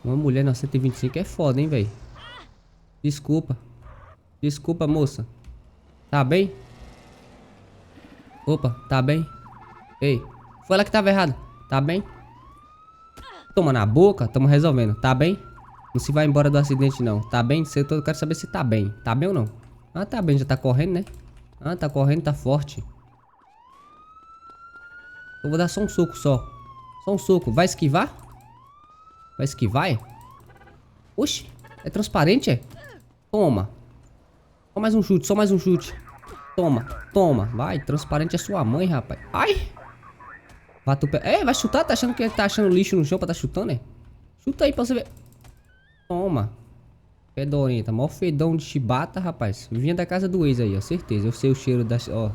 Uma mulher na 125 é foda, hein, velho. Desculpa. Desculpa, moça. Tá bem? Opa, tá bem? Ei, foi ela que tava errada. Tá bem? Toma na boca, tamo resolvendo. Tá bem? Não se vai embora do acidente, não. Tá bem? Eu quero saber se tá bem. Tá bem ou não? Ah, tá bem. Já tá correndo, né? Ah, tá correndo, tá forte. Eu vou dar só um soco só. Só um soco. Vai esquivar? Vai esquivar, é? Oxi, é transparente, é? Toma. Só mais um chute, só mais um chute. Toma, toma. Vai, transparente é sua mãe, rapaz. Ai! Bate o pé. É, vai chutar? Tá achando que tá achando lixo no chão pra tá chutando, é? Chuta aí pra você ver. Toma. Fedorenta. Mó fedão de chibata, rapaz. Vinha da casa do ex aí, ó. Certeza. Eu sei o cheiro da... Ó.